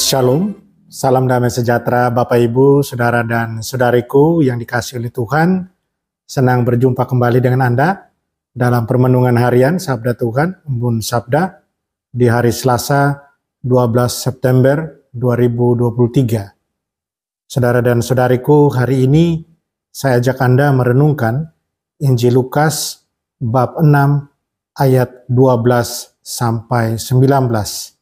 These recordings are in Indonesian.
Shalom, salam damai sejahtera Bapak Ibu, Saudara dan Saudariku yang dikasihi oleh Tuhan. Senang berjumpa kembali dengan Anda dalam permenungan harian Sabda Tuhan, Embun Sabda, di hari Selasa 12 September 2023. Saudara dan Saudariku, hari ini saya ajak Anda merenungkan Injil Lukas bab 6 ayat 12 sampai 19.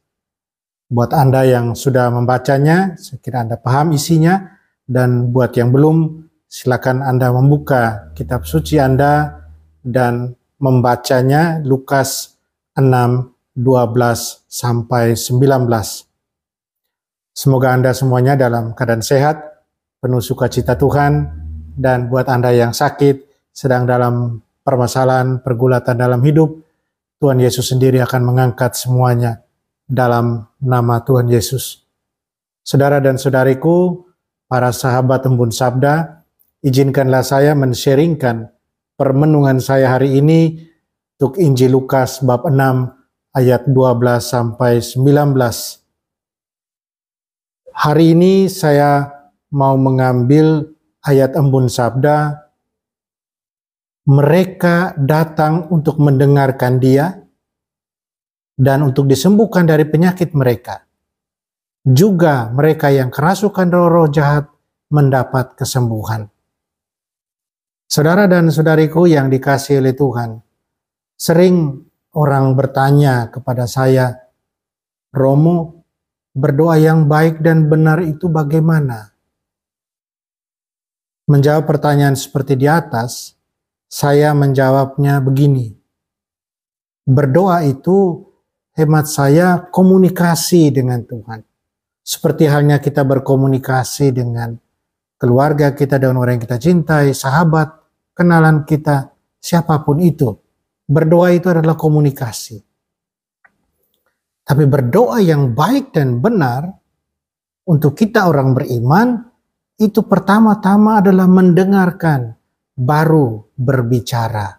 Buat Anda yang sudah membacanya, sekiranya Anda paham isinya, dan buat yang belum, silakan Anda membuka kitab suci Anda dan membacanya Lukas 6, 12 sampai 19. Semoga Anda semuanya dalam keadaan sehat, penuh sukacita Tuhan, dan buat Anda yang sakit, sedang dalam permasalahan, pergulatan dalam hidup, Tuhan Yesus sendiri akan mengangkat semuanya dalam nama Tuhan Yesus. Saudara dan saudariku, para sahabat Embun Sabda, izinkanlah saya men-sharingkan permenungan saya hari ini untuk Injil Lukas bab 6 ayat 12 sampai 19. Hari ini saya mau mengambil ayat Embun Sabda, mereka datang untuk mendengarkan Dia dan untuk disembuhkan dari penyakit mereka. Juga mereka yang kerasukan roh-roh jahat mendapat kesembuhan. Saudara dan saudariku yang dikasihi oleh Tuhan, sering orang bertanya kepada saya, Romo, berdoa yang baik dan benar itu bagaimana? Menjawab pertanyaan seperti di atas, saya menjawabnya begini. Berdoa itu hemat saya komunikasi dengan Tuhan. Seperti halnya kita berkomunikasi dengan keluarga kita, dengan orang yang kita cintai, sahabat, kenalan kita, siapapun itu. Berdoa itu adalah komunikasi. Tapi berdoa yang baik dan benar untuk kita orang beriman, itu pertama-tama adalah mendengarkan, baru berbicara.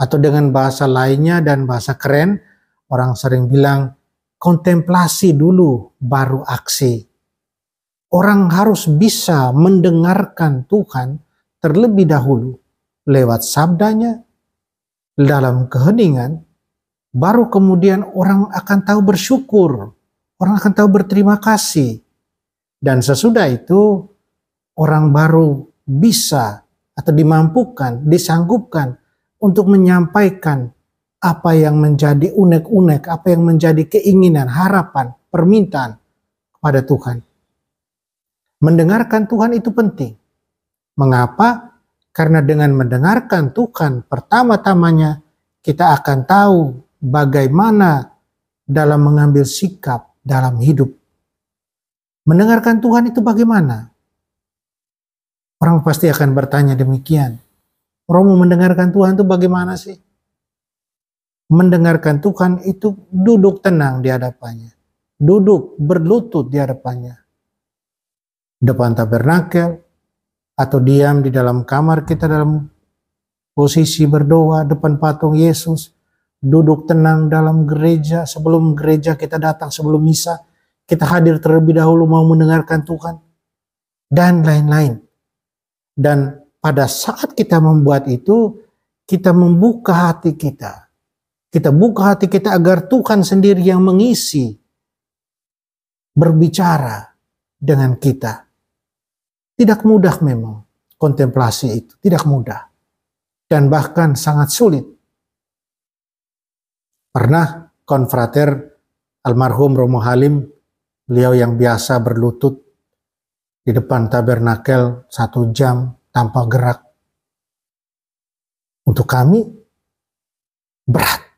Atau dengan bahasa lainnya dan bahasa keren, orang sering bilang, kontemplasi dulu baru aksi. Orang harus bisa mendengarkan Tuhan terlebih dahulu lewat sabdanya, dalam keheningan, baru kemudian orang akan tahu bersyukur, orang akan tahu berterima kasih. Dan sesudah itu, orang baru bisa atau dimampukan, disanggupkan untuk menyampaikan apa yang menjadi unek-unek, apa yang menjadi keinginan, harapan, permintaan kepada Tuhan. Mendengarkan Tuhan itu penting. Mengapa? Karena dengan mendengarkan Tuhan, pertama-tamanya kita akan tahu bagaimana dalam mengambil sikap dalam hidup. Mendengarkan Tuhan itu bagaimana? Orang pasti akan bertanya demikian. Romo, mendengarkan Tuhan itu bagaimana sih? Mendengarkan Tuhan itu duduk tenang di hadapannya. Duduk berlutut di hadapannya. Depan tabernakel atau diam di dalam kamar kita dalam posisi berdoa depan patung Yesus. Duduk tenang dalam gereja, sebelum gereja kita datang, sebelum misa. Kita hadir terlebih dahulu mau mendengarkan Tuhan. Dan lain-lain. Dan pada saat kita membuat itu, kita membuka hati kita. Kita buka hati kita agar Tuhan sendiri yang mengisi, berbicara dengan kita. Tidak mudah memang kontemplasi itu, tidak mudah. Dan bahkan sangat sulit. Pernah konfrater almarhum Romo Halim, beliau yang biasa berlutut di depan tabernakel 1 jam tanpa gerak. Untuk kami berat.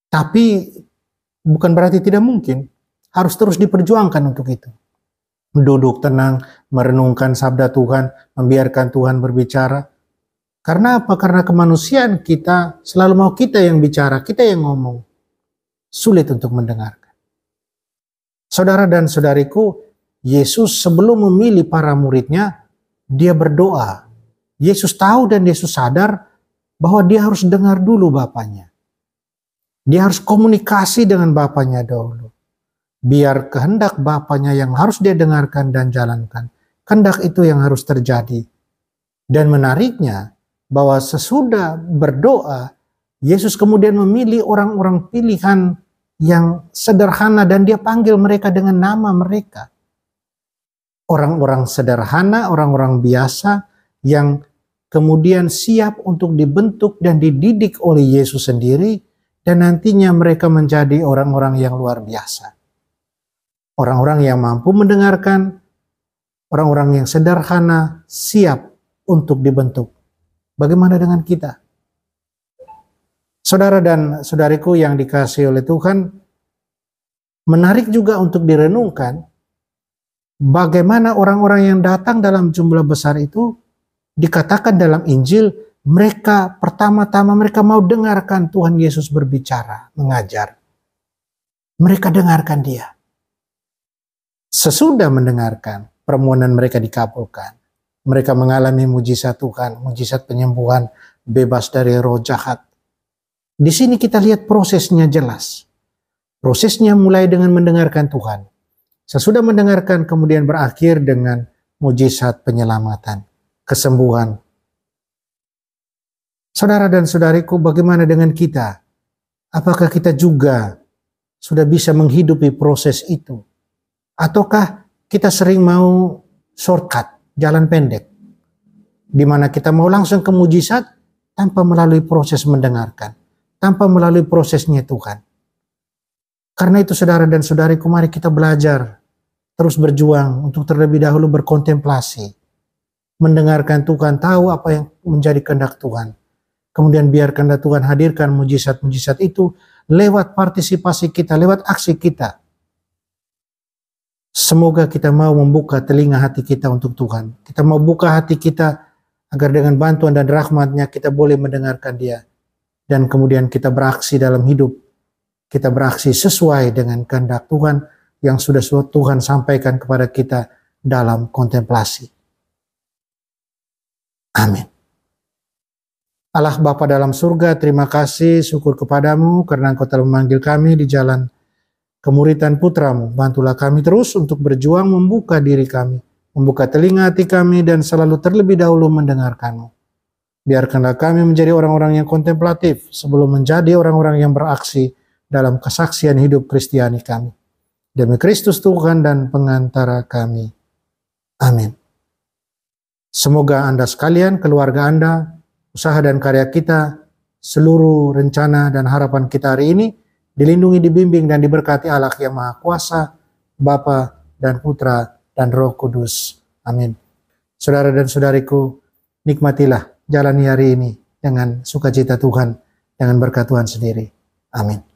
Tapi bukan berarti tidak mungkin. Harus terus diperjuangkan untuk itu. Duduk tenang, merenungkan sabda Tuhan, membiarkan Tuhan berbicara. Karena apa? Karena kemanusiaan kita selalu mau kita yang bicara, kita yang ngomong. Sulit untuk mendengarkan. Saudara dan saudariku, Yesus sebelum memilih para muridnya, dia berdoa. Yesus tahu dan Yesus sadar bahwa dia harus dengar dulu Bapaknya. Dia harus komunikasi dengan Bapaknya dahulu. Biar kehendak Bapaknya yang harus dia dengarkan dan jalankan. Kehendak itu yang harus terjadi. Dan menariknya, bahwa sesudah berdoa, Yesus kemudian memilih orang-orang pilihan yang sederhana dan dia panggil mereka dengan nama mereka. Orang-orang sederhana, orang-orang biasa yang kemudian siap untuk dibentuk dan dididik oleh Yesus sendiri, dan nantinya mereka menjadi orang-orang yang luar biasa. Orang-orang yang mampu mendengarkan, orang-orang yang sederhana, siap untuk dibentuk. Bagaimana dengan kita? Saudara dan saudariku yang dikasihi oleh Tuhan, menarik juga untuk direnungkan bagaimana orang-orang yang datang dalam jumlah besar itu dikatakan dalam Injil, mereka pertama-tama mereka mau dengarkan Tuhan Yesus berbicara, mengajar. Mereka dengarkan dia. Sesudah mendengarkan, permohonan mereka dikabulkan. Mereka mengalami mujizat Tuhan, mujizat penyembuhan, bebas dari roh jahat. Di sini kita lihat prosesnya jelas. Prosesnya mulai dengan mendengarkan Tuhan. Sesudah mendengarkan kemudian berakhir dengan mujizat penyelamatan, kesembuhan. Saudara dan saudariku, bagaimana dengan kita? Apakah kita juga sudah bisa menghidupi proses itu? Ataukah kita sering mau shortcut, jalan pendek, di mana kita mau langsung ke mujizat tanpa melalui proses mendengarkan, tanpa melalui prosesnya Tuhan. Karena itu saudara dan saudariku, mari kita belajar, terus berjuang untuk terlebih dahulu berkontemplasi, mendengarkan Tuhan, tahu apa yang menjadi kehendak Tuhan. Kemudian biarkan Tuhan hadirkan mujizat-mujizat itu lewat partisipasi kita, lewat aksi kita. Semoga kita mau membuka telinga hati kita untuk Tuhan. Kita mau buka hati kita agar dengan bantuan dan rahmat-Nya kita boleh mendengarkan Dia. Dan kemudian kita beraksi dalam hidup. Kita beraksi sesuai dengan kehendak Tuhan yang sudah Tuhan sampaikan kepada kita dalam kontemplasi. Amin. Allah Bapa dalam surga, terima kasih, syukur kepadamu karena Engkau telah memanggil kami di jalan kemuritan putramu. Bantulah kami terus untuk berjuang membuka diri kami, membuka telinga hati kami dan selalu terlebih dahulu mendengarkanmu. Biarkanlah kami menjadi orang-orang yang kontemplatif sebelum menjadi orang-orang yang beraksi dalam kesaksian hidup Kristiani kami. Demi Kristus Tuhan dan pengantara kami. Amin. Semoga Anda sekalian, keluarga Anda, usaha dan karya kita, seluruh rencana dan harapan kita hari ini dilindungi, dibimbing, dan diberkati Allah yang Maha Kuasa, Bapa dan Putra dan Roh Kudus. Amin. Saudara dan saudariku, nikmatilah jalani hari ini dengan sukacita Tuhan, dengan berkat Tuhan sendiri. Amin.